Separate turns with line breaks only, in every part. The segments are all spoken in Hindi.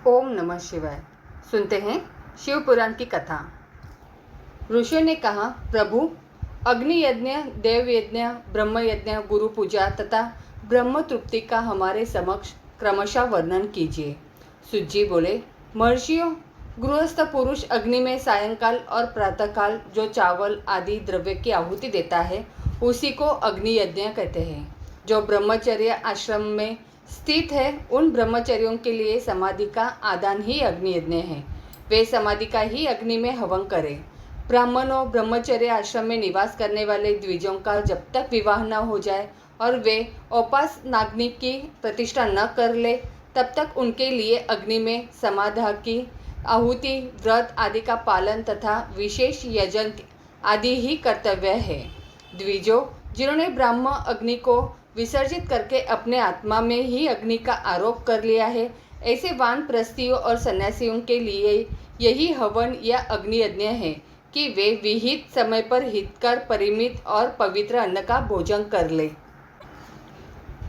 ओम नमः शिवाय। सुनते हैं शिव पुराण की कथा। ऋषियों ने कहा, प्रभु, अग्नि यज्ञ, देव यज्ञ, ब्रह्म यज्ञ, गुरु पूजा तथा ब्रह्म तृप्ति का हमारे समक्ष क्रमशः वर्णन कीजिए। सूत जी बोले, महर्षियों, गृहस्थ पुरुष अग्नि में सायंकाल और प्रातःकाल जो चावल आदि द्रव्य की आहुति देता है उसी को अग्नि यज्ञ कहते हैं। जो ब्रह्मचर्य आश्रम में स्थित है उन ब्रह्मचर्यों के लिए समाधि का आदान ही अग्नि यज्ञ है। वे समाधि का ही अग्नि में हवन करें। ब्राह्मणों, ब्रह्मचर्य आश्रम में निवास करने वाले द्विजों का जब तक विवाह न हो जाए और वे औपासनाग्नि की प्रतिष्ठा न कर ले तब तक उनके लिए अग्नि में समाधा की आहुति, व्रत आदि का पालन तथा विशेष यजन आदि ही कर्तव्य है। द्विजों, जिन्होंने ब्राह्म अग्नि को विसर्जित करके अपने आत्मा में ही अग्नि का आरोप कर लिया है, ऐसे वानप्रस्थियों और सन्यासियों के लिए यही हवन या अग्नि यज्ञ है कि वे विहित समय पर हितकर, परिमित और पवित्र अन्न का भोजन कर ले।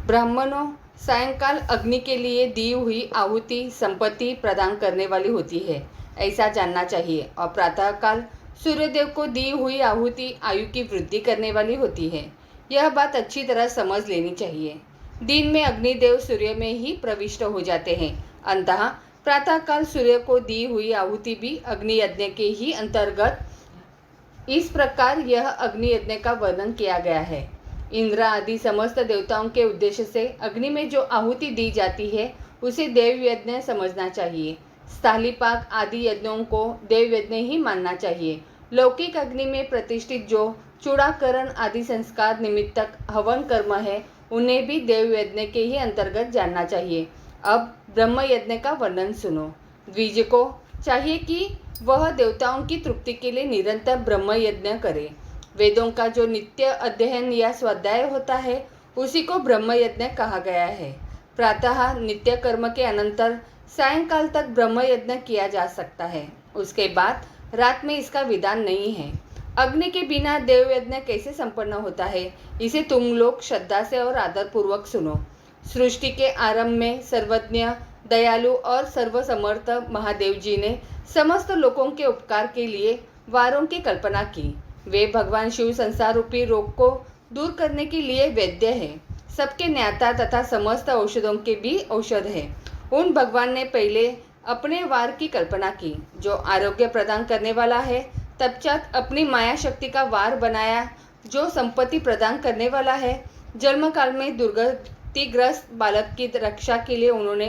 ब्राह्मणों, सायंकाल अग्नि के लिए दी हुई आहुति संपत्ति प्रदान करने वाली होती है, ऐसा जानना चाहिए, और प्रातःकाल सूर्यदेव को दी हुई आहुति आयु की वृद्धि करने वाली होती है। यह बात अच्छी तरह समझ लेनी चाहिए। दिन में अग्निदेव सूर्य में ही प्रविष्ट हो जाते हैं, अतः प्रातःकाल सूर्य को दी हुई आहुति भी अग्नि यज्ञ के ही अंतर्गत। इस प्रकार यह अग्नि यज्ञ का वर्णन किया गया है। इंद्र आदि समस्त देवताओं के उद्देश्य से अग्नि में जो आहुति दी जाती है उसे देव यज्ञ समझना चाहिए। स्थालीपाक आदि यज्ञों को देव यज्ञ ही मानना चाहिए। लौकिक अग्नि में प्रतिष्ठित जो चूड़ाकरण आदि संस्कार निमित्तक हवन कर्म है उन्हें भी देव यज्ञ के ही अंतर्गत जानना चाहिए। अब ब्रह्म यज्ञ का वर्णन सुनो। द्विज को चाहिए कि वह देवताओं की तृप्ति के लिए निरंतर ब्रह्म यज्ञ करे। वेदों का जो नित्य अध्ययन या स्वाध्याय होता है उसी को ब्रह्म यज्ञ कहा गया है। प्रातः नित्य कर्म के अनंतर सायंकाल तक ब्रह्म यज्ञ किया जा सकता है, उसके बाद रात में इसका विधान नहीं है। अग्नि के बिना देव यज्ञ कैसे संपन्न होता है, इसे तुम लोग श्रद्धा से और आदरपूर्वक सुनो। सृष्टि के आरंभ में सर्वज्ञ, दयालु और सर्वसमर्थ महादेव जी ने समस्त लोगों के उपकार के लिए वारों की कल्पना की। वे भगवान शिव संसार रूपी रोग को दूर करने के लिए वैद्य है, सबके न्याता तथा समस्त औषधों के भी औषध है। उन भगवान ने पहले अपने वार की कल्पना की जो आरोग्य प्रदान करने वाला है, तत्पश्चात अपनी माया शक्ति का वार बनाया जो संपत्ति प्रदान करने वाला है। जन्म काल में दुर्गतिग्रस्त बालक की रक्षा के लिए उन्होंने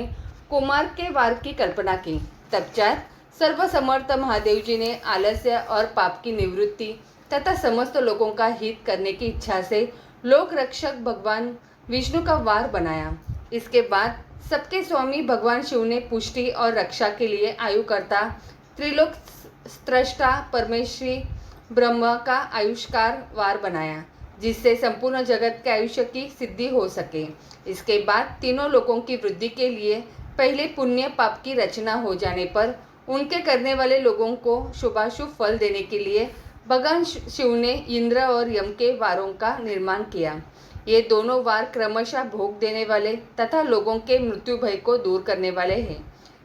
कुमार के वार की कल्पना की। तत्पश्चात सर्वसमर्थ महादेव जी ने आलस्य और पाप की निवृत्ति तथा समस्त लोगों का हित करने की इच्छा से लोक रक्षक भगवान विष्णु का वार बनाया। इसके बाद सबके स्वामी भगवान शिव ने पुष्टि और रक्षा के लिए आयुकर्ता, त्रिलोक स्रष्टा परमेश्वरी ब्रह्म का आयुष्कार वार बनाया, जिससे संपूर्ण जगत के आयुष्य की सिद्धि हो सके। इसके बाद तीनों लोकों की वृद्धि के लिए पहले पुण्य पाप की रचना हो जाने पर उनके करने वाले लोगों को शुभाशुभ फल देने के लिए भगवान शिव ने इंद्र और यम के वारों का निर्माण किया। ये दोनों वार क्रमशः भोग देने वाले तथा लोगों के मृत्यु भय को दूर करने वाले हैं।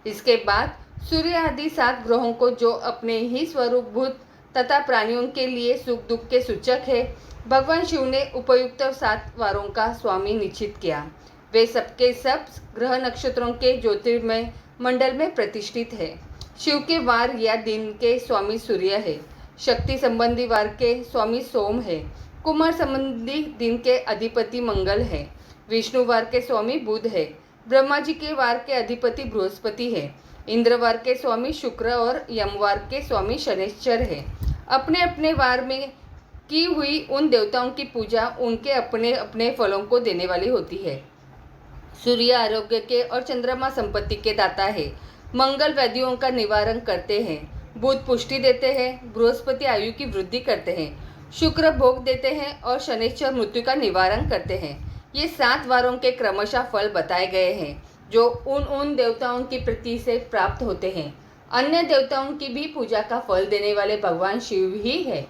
इसके बाद सूर्य आदि 7 ग्रहों को जो अपने ही स्वरूपभूत तथा प्राणियों के लिए सुख दुख के सूचक है, भगवान शिव ने उपयुक्त 7 वारों का स्वामी निश्चित किया। वे सबके सब ग्रह नक्षत्रों के ज्योतिर्मय मंडल में प्रतिष्ठित है। शिव के वार या दिन के स्वामी सूर्य है। शक्ति संबंधी वार के स्वामी सोम है। कुमार संबंधी दिन के अधिपति मंगल है। विष्णु वार के स्वामी बुध है। ब्रह्मा जी के वार के अधिपति बृहस्पति है। इंद्र वार के स्वामी शुक्र और यमवार के स्वामी शनैश्चर है। अपने अपने वार में की हुई उन देवताओं की पूजा उनके अपने अपने फलों को देने वाली होती है। सूर्य आरोग्य के और चंद्रमा संपत्ति के दाता है। मंगल व्याधियों का निवारण करते हैं। बुध पुष्टि देते हैं। बृहस्पति आयु की वृद्धि करते हैं। शुक्र भोग देते हैं और शनैश्चर मृत्यु का निवारण करते हैं। ये 7 वारों के क्रमशः फल बताए गए हैं जो उन देवताओं की प्रीति से प्राप्त होते हैं। अन्य देवताओं की भी पूजा का फल देने वाले भगवान शिव ही है।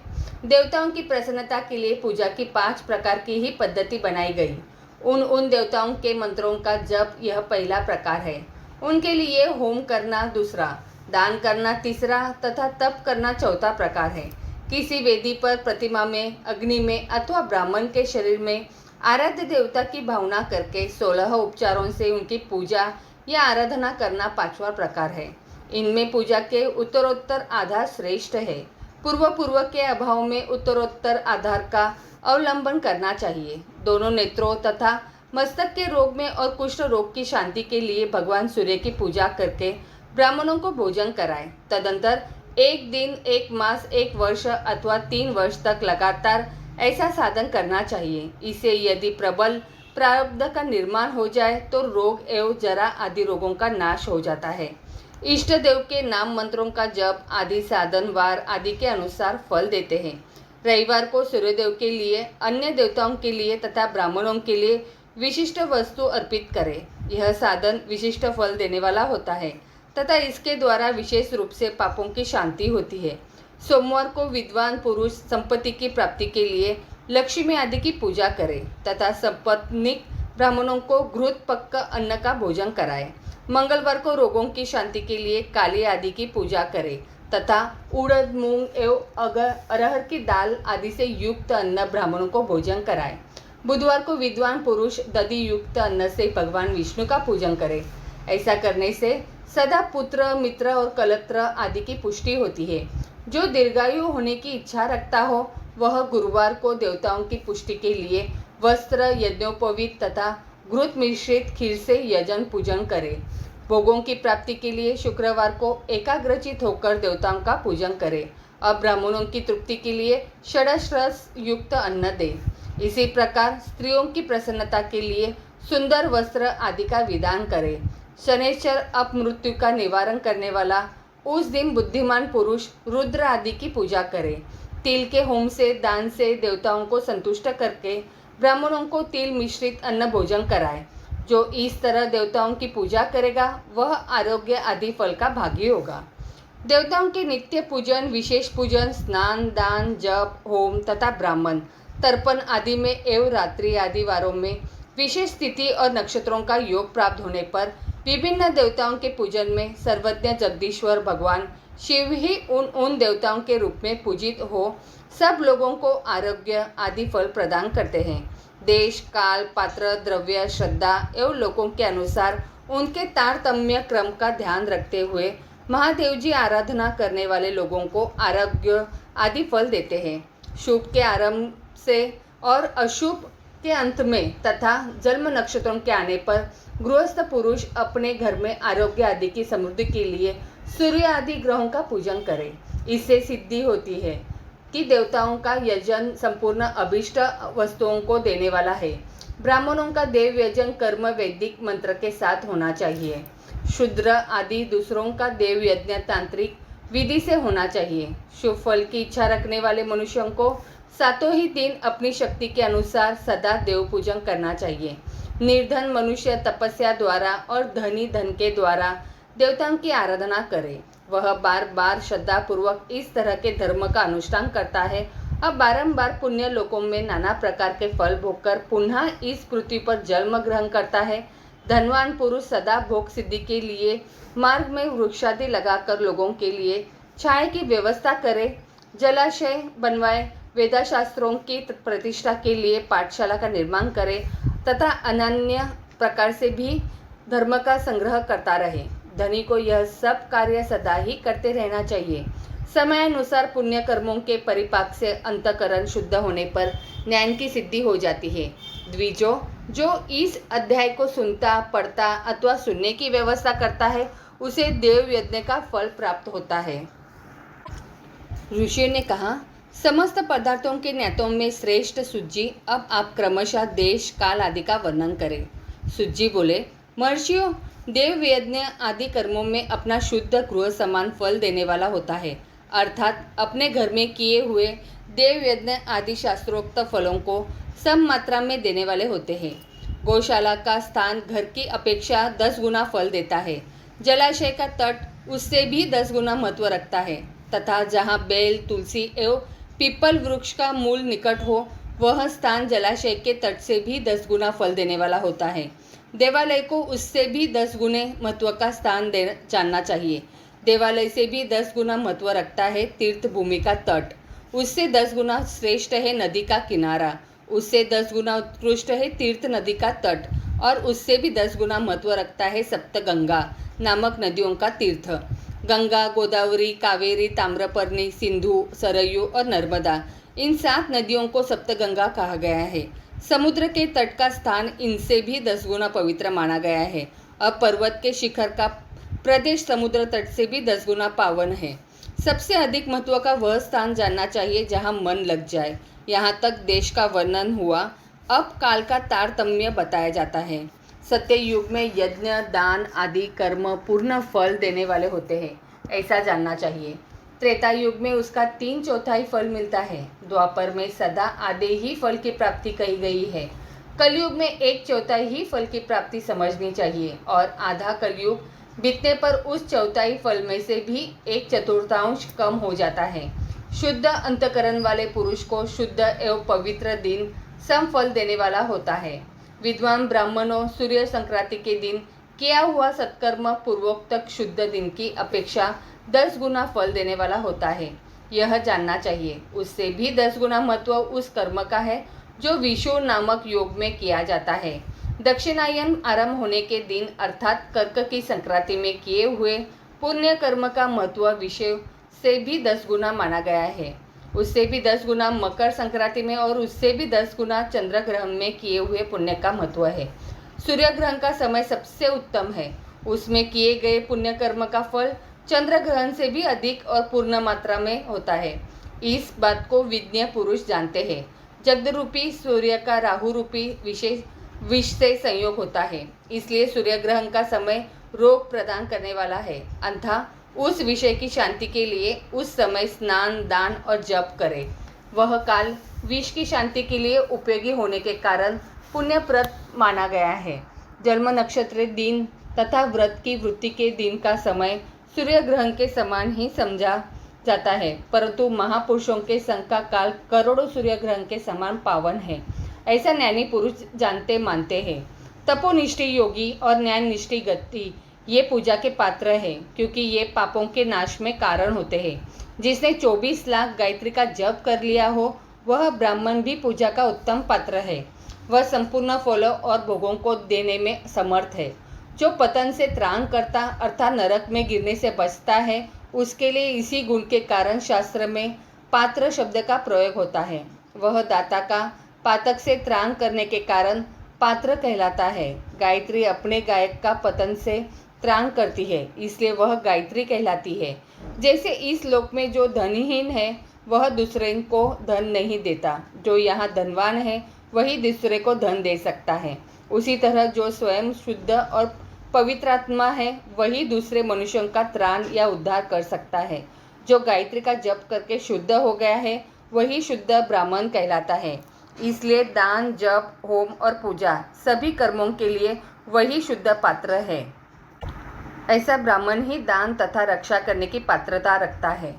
देवताओं की प्रसन्नता के लिए पूजा की 5 प्रकार की ही पद्धति बनाई गई। उन देवताओं के मंत्रों का जप यह पहला प्रकार है। उनके लिए होम करना दूसरा, दान करना तीसरा तथा तप करना चौथा प्रकार है। किसी वेदी पर, प्रतिमा में, अग्नि में अथवा ब्राह्मण के शरीर में आराध्य देवता की भावना करके 16 उपचारों से उनकी पूजा या आराधना करना पांचवा प्रकार है। इनमें पूजा के उत्तरोत्तर आधार श्रेष्ठ है। पूर्व के अभाव में उत्तरोत्तर आधार का अवलंबन करना चाहिए। दोनों नेत्रों तथा मस्तक के रोग में और कुष्ठ रोग की शांति के लिए भगवान सूर्य की पूजा करके ब्राह्मणों को भोजन कराएं। तदंतर एक दिन, एक मास, एक वर्ष अथवा 3 वर्ष तक लगातार ऐसा साधन करना चाहिए। इसे यदि प्रबल प्रारब्ध का निर्माण हो जाए तो रोग एवं जरा आदि रोगों का नाश हो जाता है। इष्ट देव के नाम मंत्रों का जप आदि साधन वार आदि के अनुसार फल देते हैं। रविवार को सूर्यदेव के लिए, अन्य देवताओं के लिए तथा ब्राह्मणों के लिए विशिष्ट वस्तु अर्पित करें। यह साधन विशिष्ट फल देने वाला होता है तथा इसके द्वारा विशेष रूप से पापों की शांति होती है। सोमवार को विद्वान पुरुष संपत्ति की प्राप्ति के लिए लक्ष्मी आदि की पूजा करें तथा संपत्निक ब्राह्मणों को घृत पक्क अन्न का भोजन कराएं। मंगलवार को रोगों की शांति के लिए काली आदि की पूजा करें तथा उड़द, मूंग एवं अरहर की दाल आदि से युक्त अन्न ब्राह्मणों को भोजन कराएं। बुधवार को विद्वान पुरुष दधि युक्त अन्न से भगवान विष्णु का पूजन करें। ऐसा करने से सदा पुत्र, मित्र और कलत्र आदि की पुष्टि होती है। जो दीर्घायु होने की इच्छा रखता हो वह गुरुवार को देवताओं की पुष्टि के लिए वस्त्र, यज्ञोपवीत तथा घृत मिश्रित खीर से यजन पूजन करे। भोगों की प्राप्ति के लिए शुक्रवार को एकाग्रचित होकर देवताओं का पूजन करे और ब्राह्मणों की तृप्ति के लिए षडश रस युक्त अन्न दे। इसी प्रकार स्त्रियों की प्रसन्नता के लिए सुंदर वस्त्र आदि का विधान करे। शनैश्चर अपमृत्यु का निवारण करने वाला उस दिन बुद्धिमान पुरुष रुद्र आदि की पूजा करे। तिल के होम से, दान से देवताओं को संतुष्ट करके ब्राह्मणों को तिल मिश्रित अन्न भोजन कराए। जो इस तरह देवताओं की पूजा करेगा वह आरोग्य आदि फल का भागी होगा। देवताओं के नित्य पूजन, विशेष पूजन, स्नान, दान, जप, होम तथा ब्राह्मण तर्पण आदि में एवं रात्रि आदि वारों में विशेष तिथि और नक्षत्रों का योग प्राप्त होने पर विभिन्न देवताओं के पूजन में सर्वज्ञ जगदीश्वर भगवान शिव ही उन देवताओं के रूप में पूजित हो सब लोगों को आरोग्य आदि फल प्रदान करते हैं। देश, काल, पात्र, द्रव्य, श्रद्धा एवं लोगों के अनुसार उनके तारतम्य क्रम का ध्यान रखते हुए महादेव जी आराधना करने वाले लोगों को आरोग्य आदि फल देते हैं। शुभ के आरंभ से और अशुभ के अंत में तथा जन्म नक्षत्रों के आने पर गृहस्थ पुरुष अपने घर में आरोग्य आदि की समृद्धि के लिए सूर्य आदि ग्रहों का पूजन करे। इससे सिद्धि होती है कि देवताओं का यजन संपूर्ण अभीष्ट वस्तुओं को देने वाला है। ब्राह्मणों का देव यजन कर्म वैदिक मंत्र के साथ होना चाहिए। शूद्र आदि दूसरों का देव यज्ञ तांत्रिक विधि से होना चाहिए। शुभ फल की इच्छा रखने वाले मनुष्यों को सातों ही दिन अपनी शक्ति के अनुसार सदा देव पूजन करना चाहिए। निर्धन मनुष्य तपस्या द्वारा और धनी धन के द्वारा देवताओं की आराधना करे। वह बार बार श्रद्धा पूर्वक इस तरह के धर्म का अनुष्ठान करता है और बारंबार पुण्य लोकों में नाना प्रकार के फल भोगकर पुनः इस पृथ्वी पर जन्म ग्रहण करता है। धनवान पुरुष सदा भोग सिद्धि के लिए मार्ग में वृक्षादि लगाकर लोगों के लिए छाया की व्यवस्था करे, जलाशय बनवाए, वेदाशास्त्रों की प्रतिष्ठा के लिए पाठशाला का निर्माण करे तथा अनन्य प्रकार से भी धर्म का संग्रह करता रहे। धनी को यह सब कार्य सदा ही करते रहना चाहिए। समयानुसार पुण्य कर्मों के परिपाक से अंतःकरण शुद्ध होने पर ज्ञान की सिद्धि हो जाती है। द्विजों, जो इस अध्याय को सुनता, पढ़ता अथवा सुनने की व्यवस्था करता है उसे देव यज्ञ का फल प्राप्त होता है। ऋषियों ने कहा, समस्त पदार्थों के ज्ञातों में श्रेष्ठ सुज्जी, अब आप क्रमशः देश, काल आदि का वर्णन करें। सुज्जी बोले, महर्षियों, देव यज्ञ आदि कर्मों में अपना शुद्ध गृह समान फल देने वाला होता है, अर्थात अपने घर में किए हुए देव यज्ञ आदि शास्त्रोक्त फलों को सम मात्रा में देने वाले होते हैं। गौशाला का स्थान घर की अपेक्षा 10 गुना फल देता है। जलाशय का तट उससे भी 10 गुना महत्व रखता है तथा जहाँ बेल, तुलसी एवं पीपल वृक्ष का मूल निकट हो वह स्थान जलाशय के तट से भी 10 गुना फल देने वाला होता है। देवालय को उससे भी 10 गुने महत्व का स्थान जानना चाहिए। देवालय से भी 10 गुना महत्व रखता है तीर्थ भूमि का तट, उससे 10 गुना श्रेष्ठ है नदी का किनारा, उससे 10 गुना उत्कृष्ट है तीर्थ नदी का तट, और उससे भी 10 गुना महत्व रखता है सप्तगंगा नामक नदियों का तीर्थ। गंगा, गोदावरी, कावेरी, ताम्रपर्णी, सिंधु, सरयू और नर्मदा, इन 7 नदियों को सप्तगंगा कहा गया है। समुद्र के तट का स्थान इनसे भी 10 गुना पवित्र माना गया है। अब पर्वत के शिखर का प्रदेश समुद्र तट से भी 10 गुना पावन है। सबसे अधिक महत्व का वह स्थान जानना चाहिए जहाँ मन लग जाए। यहाँ तक देश का वर्णन हुआ, अब काल का तारतम्य बताया जाता है। सत्य युग में यज्ञ, दान आदि कर्म पूर्ण फल देने वाले होते हैं, ऐसा जानना चाहिए। त्रेता युग में उसका 3/4 फल मिलता है। द्वापर में सदा आधे ही फल की प्राप्ति कही गई है। कलयुग में 1/4 ही फल की प्राप्ति समझनी चाहिए, और आधा कलयुग बीतने पर उस 1/4 फल में से भी 1/4 कम हो जाता है। शुद्ध अंतकरण वाले पुरुष को शुद्ध एवं पवित्र दिन सम फल देने वाला होता है। विद्वान ब्राह्मणों सूर्य संक्रांति के दिन किया हुआ सत्कर्म पूर्वोक्त शुद्ध दिन की अपेक्षा 10 गुना फल देने वाला होता है, यह जानना चाहिए। उससे भी 10 गुना महत्व उस कर्म का है जो विषु नामक योग में किया जाता है। दक्षिणायन आरंभ होने के दिन अर्थात कर्क की संक्रांति में किए हुए पुण्य कर्म का महत्व विषय से भी 10 गुना माना गया है। उससे भी 10 गुना मकर संक्रांति में और उससे भी 10 गुना चंद्र ग्रहण में किए हुए पुण्य का महत्व है। सूर्य ग्रहण का समय सबसे उत्तम है, उसमें किए गए पुण्य कर्म का फल चंद्र ग्रहण से भी अधिक और पूर्ण मात्रा में होता है। इस बात को विज्ञ पुरुष जानते हैं। जगद रूपी सूर्य का राहु रूपी विष से संयोग होता है, इसलिए सूर्य ग्रहण का समय रोग प्रदान करने वाला है। अंततः उस विषय की शांति के लिए उस समय स्नान, दान और जप करें। वह काल विष की शांति के लिए उपयोगी होने के कारण पुण्यप्रद माना गया है। जन्म नक्षत्र दिन तथा व्रत की वृत्ति के दिन का समय सूर्य ग्रहण के समान ही समझा जाता है, परंतु महापुरुषों के संग का काल करोड़ों सूर्य ग्रहण के समान पावन है, ऐसा ज्ञानी पुरुष जानते मानते हैं। तपोनिष्ठी योगी और न्यायनिष्ठी गति ये पूजा के पात्र हैं, क्योंकि ये पापों के नाश में कारण होते हैं। जिसने 24 लाख गायत्री का जप कर लिया हो, वह ब्राह्मण भी पूजा का उत्तम पात्र है। वह संपूर्ण फलों और भोगों को देने में समर्थ है। जो पतन से त्राण करता अर्थात नरक में गिरने से बचता है, उसके लिए इसी गुण के कारण शास्त्र में पात्र शब्द का प्रयोग होता है। वह दाता का पातक से त्राण करने के कारण पात्र कहलाता है। गायत्री अपने गायक का पतन से त्राण करती है, इसलिए वह गायत्री कहलाती है। जैसे इस लोक में जो धनहीन है वह दूसरे को धन नहीं देता, जो यहाँ धनवान है वही दूसरे को धन दे सकता है, उसी तरह जो स्वयं शुद्ध और पवित्र आत्मा है वही दूसरे मनुष्यों का त्राण या उद्धार कर सकता है। जो गायत्री का जप करके शुद्ध हो गया है वही शुद्ध ब्राह्मण कहलाता है। इसलिए दान, जप, होम और पूजा सभी कर्मों के लिए वही शुद्ध पात्र है। ऐसा ब्राह्मण ही दान तथा रक्षा करने की पात्रता रखता है।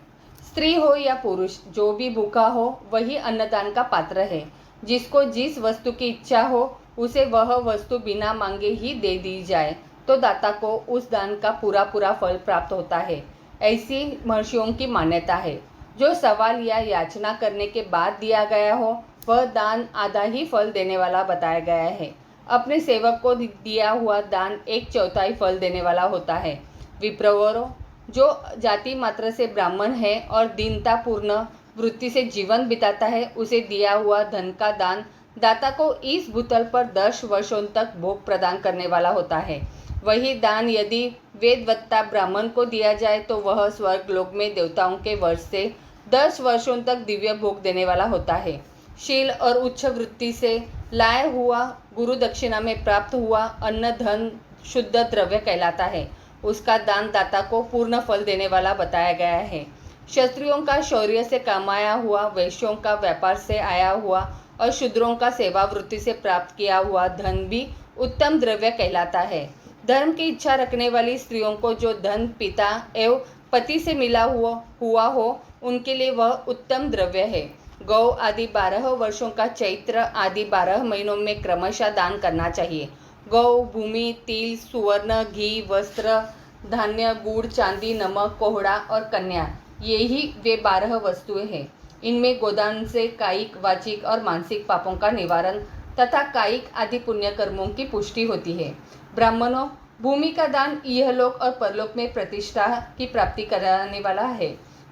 स्त्री हो या पुरुष, जो भी भूखा हो वही अन्नदान का पात्र है। जिसको जिस वस्तु की इच्छा हो उसे वह वस्तु बिना मांगे ही दे दी जाए तो दाता को उस दान का पूरा फल प्राप्त होता है, ऐसी महर्षियों की मान्यता है। जो सवाल या याचना करने के बाद दिया गया हो वह दान आधा ही फल देने वाला बताया गया है। अपने सेवक को दिया हुआ दान 1/4 फल देने वाला होता है। विप्रवरों, जो जाति मात्र से ब्राह्मण है और दीनतापूर्ण वृत्ति से जीवन बिताता है, उसे दिया हुआ धन का दान दाता को इस भूतल पर 10 वर्षों तक भोग प्रदान करने वाला होता है। वही दान यदि वेदवत्ता ब्राह्मण को दिया जाए तो वह स्वर्ग लोक में देवताओं के वर्ष से 10 वर्षों तक दिव्य भोग देने वाला होता है। शील और उच्च वृत्ति से लाया हुआ गुरु दक्षिणा में प्राप्त हुआ अन्न धन शुद्ध द्रव्य कहलाता है। उसका दान दाता को पूर्ण फल देने वाला बताया गया है। क्षत्रियों का शौर्य से कमाया हुआ, वैश्यों का व्यापार से आया हुआ और शूद्रों का सेवा वृत्ति से प्राप्त किया हुआ धन भी उत्तम द्रव्य कहलाता है। धर्म की इच्छा रखने वाली स्त्रियों को जो धन पिता एवं पति से मिला हुआ हो उनके लिए वह उत्तम द्रव्य है। गौ आदि 12 वर्षों का चैत्र आदि 12 महीनों में क्रमशः दान करना चाहिए। गौ, भूमि, तिल, सुवर्ण, घी, वस्त्र, धान्य, गुड़, चांदी, नमक, कोहड़ा और कन्या, यही वे 12 वस्तुएं हैं। इनमें गोदान से कायिक, वाचिक और मानसिक पापों का निवारण तथा कायिक आदि पुण्य कर्मों की पुष्टि होती है। ब्राह्मणों, भूमि का दान इहलोक और परलोक में प्रतिष्ठा की प्राप्ति कराने वाला है।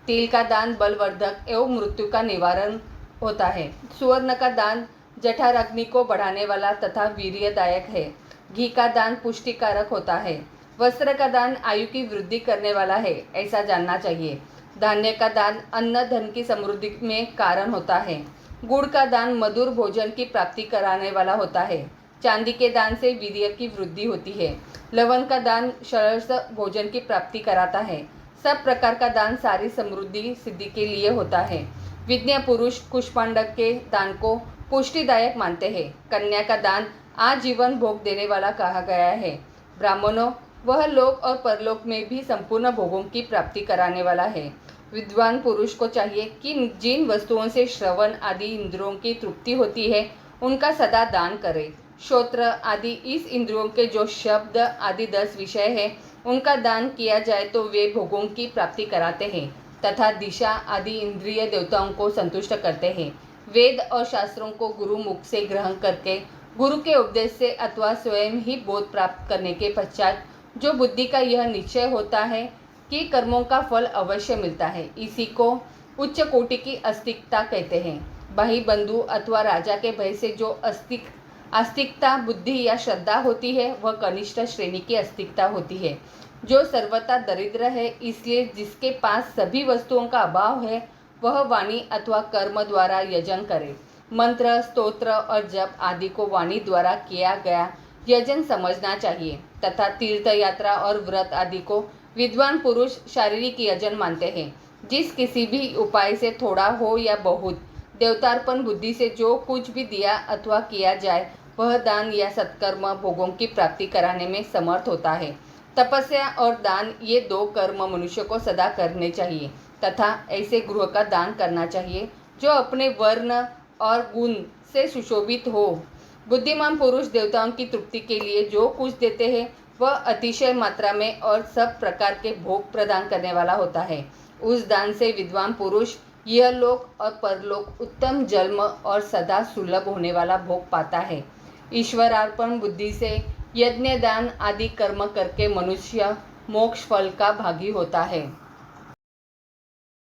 तिल का दान बलवर्धक एवं मृत्यु का निवारण होता है। सुवर्ण का दान जठराग्नि को बढ़ाने वाला तथा वीर्यदायक है। घी का दान पुष्टिकारक होता है। वस्त्र का दान आयु की वृद्धि करने वाला है, ऐसा जानना चाहिए। धान्य का दान अन्न धन की समृद्धि में कारण होता है। गुड़ का दान मधुर भोजन की प्राप्ति कराने वाला होता है। चांदी के दान से वीर्य की वृद्धि होती है। लवण का दान सरस भोजन की प्राप्ति कराता है। सब प्रकार का दान सारी समृद्धि सिद्धि के लिए होता है। विज्ञ पुरुष कुष्मांडक के दान को पुष्टिदायक मानते हैं। कन्या का दान आजीवन भोग देने वाला कहा गया है। ब्राह्मणों, वह लोक और परलोक में भी संपूर्ण भोगों की प्राप्ति कराने वाला है। विद्वान पुरुष को चाहिए कि जिन वस्तुओं से श्रवण आदि इंद्रियों की तृप्ति होती है उनका सदा दान करे। श्रोत्र आदि इस इंद्रियों के जो शब्द आदि 10 विषय है उनका दान किया जाए तो वे भोगों की प्राप्ति कराते हैं तथा दिशा आदि इंद्रिय देवताओं को संतुष्ट करते हैं। वेद और शास्त्रों को गुरु मुख से ग्रहण करके गुरु के उपदेश से अथवा स्वयं ही बोध प्राप्त करने के पश्चात जो बुद्धि का यह निश्चय होता है कि कर्मों का फल अवश्य मिलता है, इसी को उच्च कोटि की आस्तिकता कहते हैं। भाई बंधु अथवा राजा के भय से जो आस्तिकता बुद्धि या श्रद्धा होती है वह कनिष्ठ श्रेणी की आस्तिकता होती है, जो सर्वथा दरिद्र है। इसलिए जिसके पास सभी वस्तुओं का अभाव है वह वाणी अथवा कर्म द्वारा यजन करे। मंत्र, स्तोत्र और जप आदि को वाणी द्वारा किया गया यजन समझना चाहिए तथा तीर्थ यात्रा और व्रत आदि को विद्वान पुरुष शारीरिक यजन मानते हैं। जिस किसी भी उपाय से थोड़ा हो या बहुत देवतार्पण बुद्धि से जो कुछ भी दिया अथवा किया जाए वह दान या सत्कर्म भोगों की प्राप्ति कराने में समर्थ होता है। तपस्या और दान ये 2 कर्म मनुष्य को सदा करने चाहिए तथा ऐसे गृह का दान करना चाहिए जो अपने वर्ण और गुण से सुशोभित हो। बुद्धिमान पुरुष देवताओं की तृप्ति के लिए जो कुछ देते हैं वह अतिशय मात्रा में और सब प्रकार के भोग प्रदान करने वाला होता है। उस दान से विद्वान पुरुष यह लोक और परलोक उत्तम जन्म और सदा सुलभ होने वाला भोग पाता है। ईश्वरार्पण बुद्धि से यज्ञ दान आदि कर्म करके मनुष्य मोक्ष फल का भागी होता है।